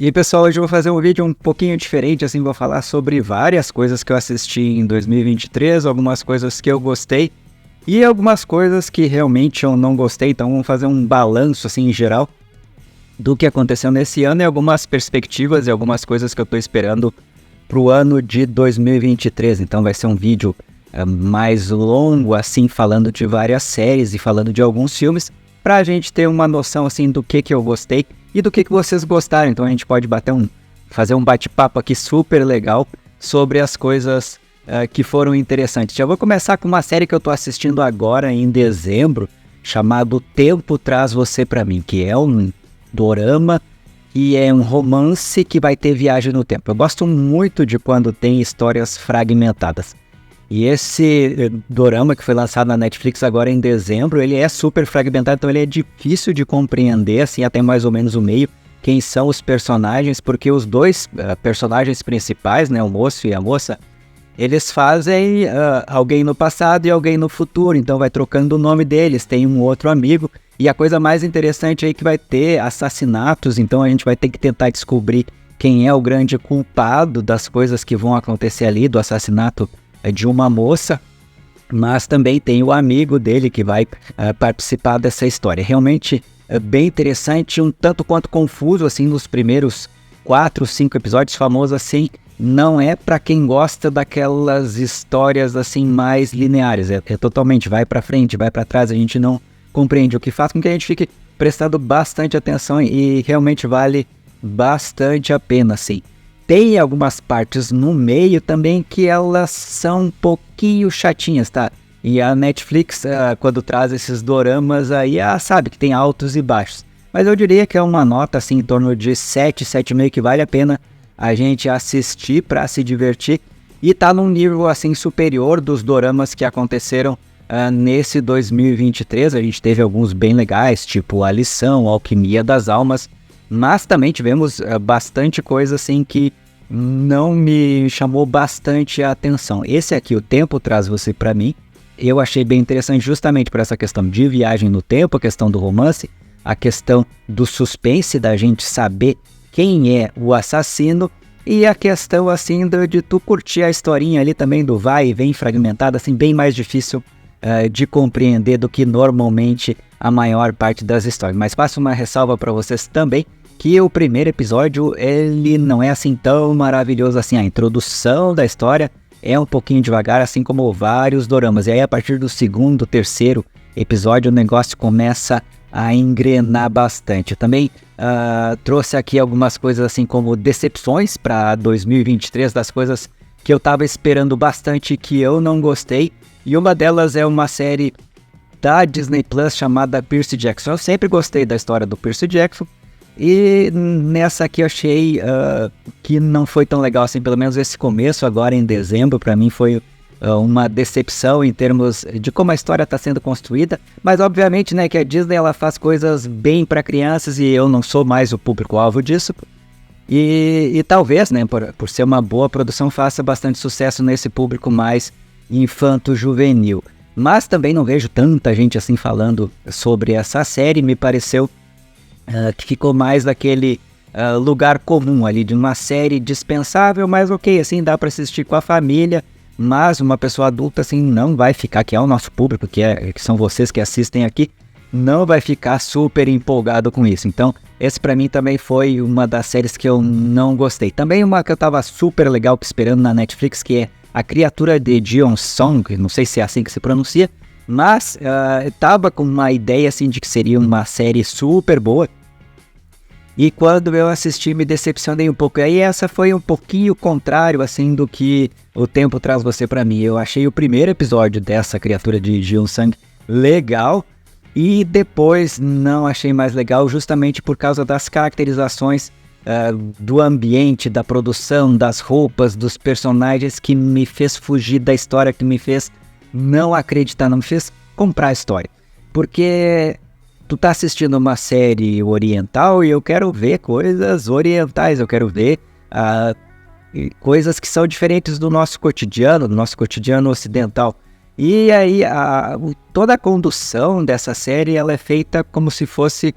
E pessoal, hoje eu vou fazer um vídeo um pouquinho diferente, assim, vou falar sobre várias coisas que eu assisti em 2023, algumas coisas que eu gostei e algumas coisas que realmente eu não gostei, então vamos fazer um balanço, assim, em geral, do que aconteceu nesse ano e algumas perspectivas e algumas coisas que eu tô esperando pro ano de 2023, então vai ser um vídeo mais longo, assim, falando de várias séries e falando de alguns filmes, pra gente ter uma noção, assim, do que eu gostei e do que vocês gostaram. Então a gente pode fazer um bate-papo aqui super legal sobre as coisas que foram interessantes. Já vou começar com uma série que eu tô assistindo agora em dezembro, chamado Tempo Traz Você Pra Mim, que é um dorama e é um romance que vai ter viagem no tempo. Eu gosto muito de quando tem histórias fragmentadas. E esse dorama que foi lançado na Netflix agora em dezembro, ele é super fragmentado, então ele é difícil de compreender, assim, até mais ou menos o meio, quem são os personagens, porque os dois personagens principais, né, o moço e a moça, eles fazem alguém no passado e alguém no futuro, então vai trocando o nome deles, tem um outro amigo, e a coisa mais interessante aí é que vai ter assassinatos, então a gente vai ter que tentar descobrir quem é o grande culpado das coisas que vão acontecer ali, do assassinato de uma moça, mas também tem o amigo dele que vai participar dessa história. Realmente bem interessante, um tanto quanto confuso, assim, nos primeiros 4, 5 episódios, famoso assim, não é para quem gosta daquelas histórias assim mais lineares, é totalmente vai para frente, vai para trás, a gente não compreende, o que faz com que a gente fique prestando bastante atenção e realmente vale bastante a pena, assim. Tem algumas partes no meio também que elas são um pouquinho chatinhas, tá? E a Netflix, quando traz esses doramas aí, sabe que tem altos e baixos. Mas eu diria que é uma nota assim em torno de 7, 7,5 que vale a pena a gente assistir para se divertir. E tá num nível assim superior dos doramas que aconteceram nesse 2023. A gente teve alguns bem legais, tipo A Lição, Alquimia das Almas. Mas também tivemos bastante coisa assim que não me chamou bastante a atenção. Esse aqui, O Tempo Traz Você Pra Mim, eu achei bem interessante justamente por essa questão de viagem no tempo, a questão do romance, a questão do suspense, da gente saber quem é o assassino e a questão assim de tu curtir a historinha ali também do vai e vem fragmentada, assim, bem mais difícil de compreender do que normalmente a maior parte das histórias. Mas faço uma ressalva para vocês também, que o primeiro episódio, ele não é assim tão maravilhoso assim, a introdução da história é um pouquinho devagar, assim como vários doramas, e aí a partir do segundo, terceiro episódio o negócio começa a engrenar bastante. Eu também trouxe aqui algumas coisas assim como decepções para 2023, das coisas que eu tava esperando bastante que eu não gostei, e uma delas é uma série da Disney Plus chamada Percy Jackson. Eu sempre gostei da história do Percy Jackson, e nessa aqui eu achei que não foi tão legal assim, pelo menos esse começo agora em dezembro, pra mim foi uma decepção em termos de como a história está sendo construída, mas obviamente, né, que a Disney ela faz coisas bem para crianças e eu não sou mais o público-alvo disso, e talvez, né, por ser uma boa produção, faça bastante sucesso nesse público mais infanto-juvenil. Mas também não vejo tanta gente assim falando sobre essa série, me pareceu que ficou mais daquele lugar comum ali, de uma série dispensável, mas ok, assim, dá para assistir com a família, mas uma pessoa adulta assim não vai ficar, que é o nosso público, que são vocês que assistem aqui, não vai ficar super empolgado com isso. Então, esse pra mim também foi uma das séries que eu não gostei. Também uma que eu tava super legal esperando na Netflix, que é A Criatura de Jeon Song, não sei se é assim que se pronuncia, mas tava com uma ideia assim de que seria uma série super boa. E quando eu assisti, me decepcionei um pouco. E aí essa foi um pouquinho contrário, assim, do que O Tempo Traz Você Pra Mim. Eu achei o primeiro episódio dessa Criatura de Jeon Sang legal, e depois não achei mais legal, justamente por causa das caracterizações do ambiente, da produção, das roupas, dos personagens, que me fez fugir da história, que me fez não acreditar, não me fez comprar a história. Porque tu tá assistindo uma série oriental e eu quero ver coisas orientais, eu quero ver coisas que são diferentes do nosso cotidiano ocidental. E aí toda a condução dessa série ela é feita como se fosse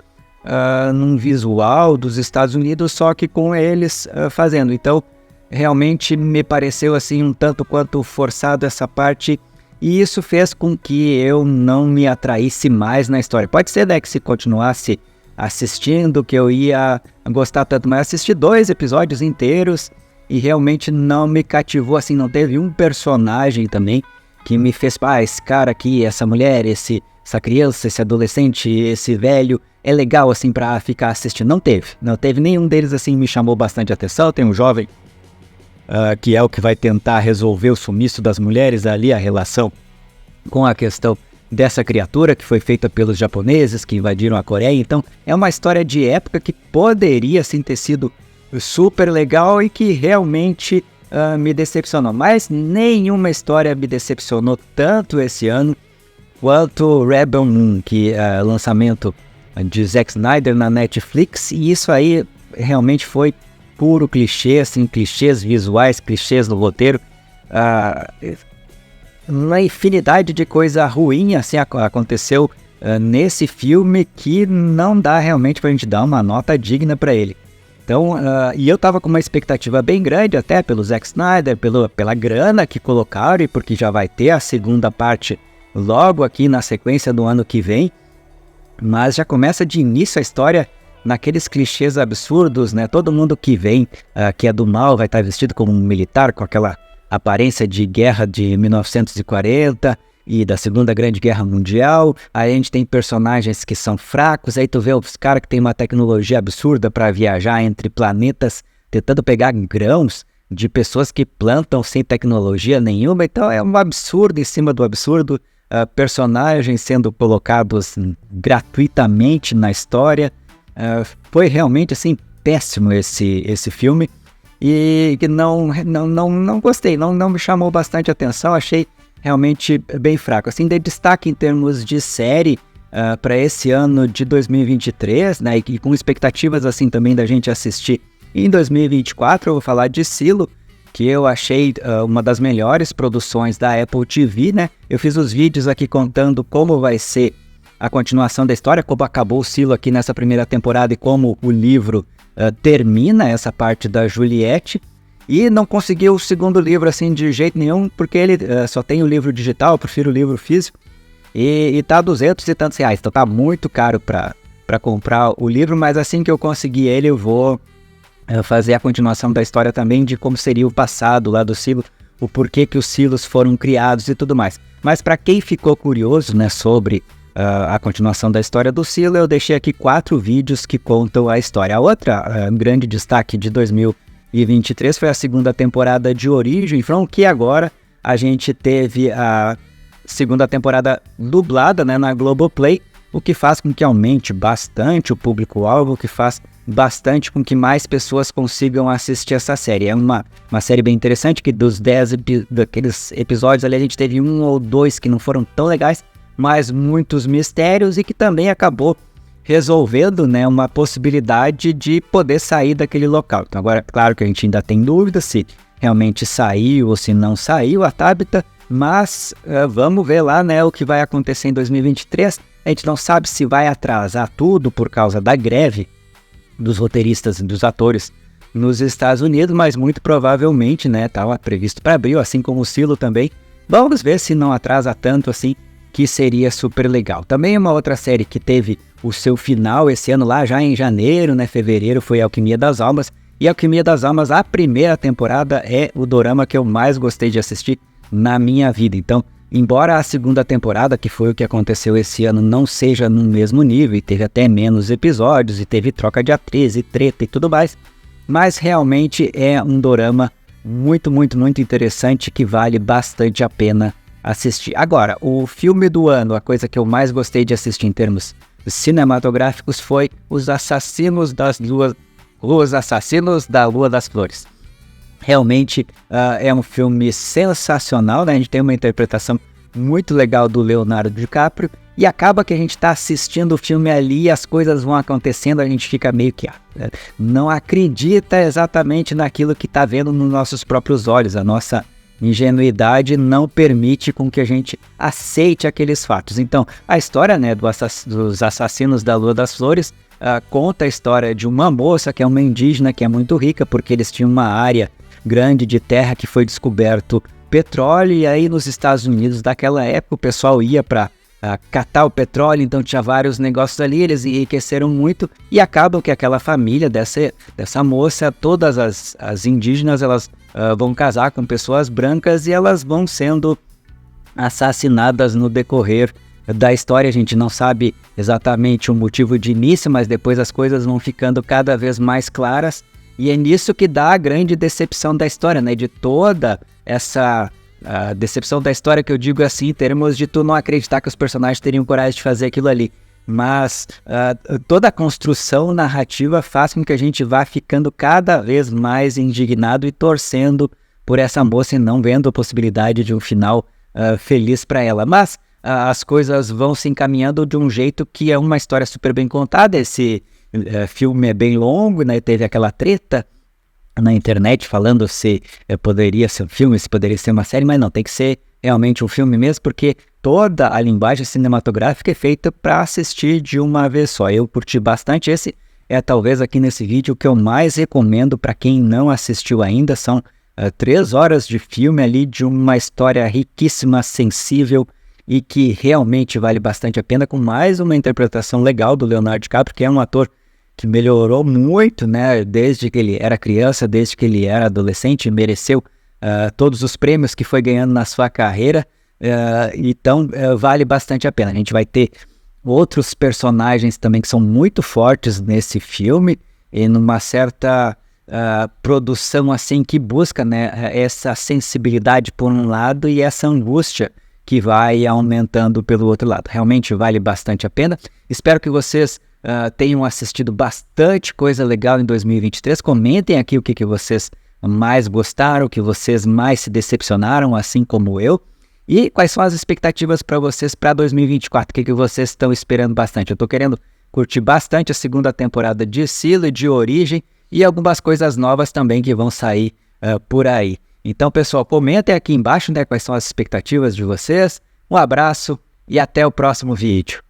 num visual dos Estados Unidos, só que com eles fazendo. Então, realmente me pareceu assim um tanto quanto forçado essa parte, e isso fez com que eu não me atraísse mais na história. Pode ser, né, que se continuasse assistindo, que eu ia gostar tanto, mas assisti 2 episódios inteiros e realmente não me cativou, assim, não teve um personagem também que me fez, esse cara aqui, essa mulher, essa criança, esse adolescente, esse velho, é legal, assim, pra ficar assistindo. Não teve nenhum deles, assim, me chamou bastante atenção. Tem um jovem que é o que vai tentar resolver o sumiço das mulheres ali, a relação com a questão dessa criatura que foi feita pelos japoneses que invadiram a Coreia. Então é uma história de época que poderia sim ter sido super legal e que realmente me decepcionou. Mas nenhuma história me decepcionou tanto esse ano quanto Rebel Moon, que é lançamento de Zack Snyder na Netflix, e isso aí realmente foi puro clichê, assim, clichês visuais, clichês no roteiro, uma infinidade de coisa ruim assim aconteceu nesse filme que não dá realmente pra gente dar uma nota digna pra ele. Então, e eu tava com uma expectativa bem grande até pelo Zack Snyder, pela grana que colocaram, e porque já vai ter a segunda parte logo aqui na sequência do ano que vem, mas já começa de início a história naqueles clichês absurdos, né? Todo mundo que vem, que é do mal, vai estar vestido como um militar, com aquela aparência de guerra de 1940 e da Segunda Grande Guerra Mundial. Aí a gente tem personagens que são fracos, aí tu vê os caras que tem uma tecnologia absurda para viajar entre planetas, tentando pegar grãos de pessoas que plantam sem tecnologia nenhuma. Então é um absurdo em cima do absurdo, personagens sendo colocados gratuitamente na história. Foi realmente assim péssimo esse filme, e que não gostei, não me chamou bastante atenção, achei realmente bem fraco. Assim, de destaque em termos de série para esse ano de 2023, né, e com expectativas assim também da gente assistir em 2024, eu vou falar de Silo, que eu achei uma das melhores produções da Apple TV, né? Eu fiz os vídeos aqui contando como vai ser a continuação da história, como acabou o Silo aqui nessa primeira temporada e como o livro termina essa parte da Juliette. E não consegui o segundo livro assim de jeito nenhum, porque ele só tem o livro digital, eu prefiro o livro físico. E tá 200 e tantos reais, então tá muito caro pra comprar o livro, mas assim que eu conseguir ele, eu vou fazer a continuação da história também, de como seria o passado lá do Silo, o porquê que os silos foram criados e tudo mais. Mas para quem ficou curioso, né, sobre a continuação da história do Silo, eu deixei aqui 4 vídeos que contam a história. A outra grande destaque de 2023 foi a segunda temporada de Origem From, que agora a gente teve a segunda temporada dublada, né, na Globoplay, o que faz com que aumente bastante o público-alvo, o que faz bastante com que mais pessoas consigam assistir essa série. É uma série bem interessante, que dos 10 daqueles episódios ali a gente teve 1 ou 2 que não foram tão legais, mas muitos mistérios, e que também acabou resolvendo, né, uma possibilidade de poder sair daquele local. Então agora, claro que a gente ainda tem dúvida se realmente saiu ou se não saiu a Tabitha, mas vamos ver lá, né, o que vai acontecer em 2023. A gente não sabe se vai atrasar tudo por causa da greve dos roteiristas e dos atores nos Estados Unidos, mas muito provavelmente, né, estava previsto para abril, assim como o Silo também. Vamos ver se não atrasa tanto assim, que seria super legal. Também uma outra série que teve o seu final esse ano lá, já em janeiro, né, fevereiro, foi Alquimia das Almas. E Alquimia das Almas, a primeira temporada, é o dorama que eu mais gostei de assistir na minha vida. Então, embora a segunda temporada, que foi o que aconteceu esse ano, não seja no mesmo nível, e teve até menos episódios, e teve troca de atriz e treta e tudo mais, mas realmente é um dorama muito, muito, muito interessante, que vale bastante a pena assistir. Agora, o filme do ano, a coisa que eu mais gostei de assistir em termos cinematográficos, foi Os Assassinos da Lua das Flores. Realmente é um filme sensacional, né? A gente tem uma interpretação muito legal do Leonardo DiCaprio, e acaba que a gente está assistindo o filme ali, as coisas vão acontecendo, a gente fica meio que não acredita exatamente naquilo que está vendo nos nossos próprios olhos. A nossa ingenuidade não permite com que a gente aceite aqueles fatos. Então, a história, né, dos Assassinos da Lua das Flores conta a história de uma moça que é uma indígena que é muito rica, porque eles tinham uma área grande de terra que foi descoberto petróleo, e aí nos Estados Unidos daquela época o pessoal ia para catar o petróleo, então tinha vários negócios ali, eles enriqueceram muito e acabam que aquela família dessa moça, todas as indígenas, elas vão casar com pessoas brancas e elas vão sendo assassinadas no decorrer da história. A gente não sabe exatamente o motivo de início, mas depois as coisas vão ficando cada vez mais claras, e é nisso que dá a grande decepção da história, né? De toda essa decepção da história, que eu digo assim, em termos de tu não acreditar que os personagens teriam coragem de fazer aquilo ali. Mas toda a construção narrativa faz com que a gente vá ficando cada vez mais indignado e torcendo por essa moça e não vendo a possibilidade de um final feliz para ela. Mas as coisas vão se encaminhando de um jeito que é uma história super bem contada. Esse filme é bem longo, né? Teve aquela treta na internet falando se poderia ser um filme, se poderia ser uma série, mas não, tem que ser realmente um filme mesmo, porque toda a linguagem cinematográfica é feita para assistir de uma vez só. Eu curti bastante. Esse é talvez aqui nesse vídeo o que eu mais recomendo para quem não assistiu ainda. São 3 horas de filme ali, de uma história riquíssima, sensível e que realmente vale bastante a pena, com mais uma interpretação legal do Leonardo DiCaprio, que é um ator que melhorou muito, né, desde que ele era criança, desde que ele era adolescente, mereceu todos os prêmios que foi ganhando na sua carreira, então vale bastante a pena. A gente vai ter outros personagens também que são muito fortes nesse filme, e numa certa produção assim que busca, né, essa sensibilidade por um lado e essa angústia que vai aumentando pelo outro lado. Realmente vale bastante a pena. Espero que vocês tenham assistido bastante coisa legal em 2023. Comentem aqui o que vocês mais gostaram, o que vocês mais se decepcionaram, assim como eu. E quais são as expectativas para vocês para 2024? O que vocês estão esperando bastante? Eu estou querendo curtir bastante a segunda temporada de Silo e de Origem, e algumas coisas novas também que vão sair por aí. Então, pessoal, comentem aqui embaixo, né, quais são as expectativas de vocês. Um abraço e até o próximo vídeo.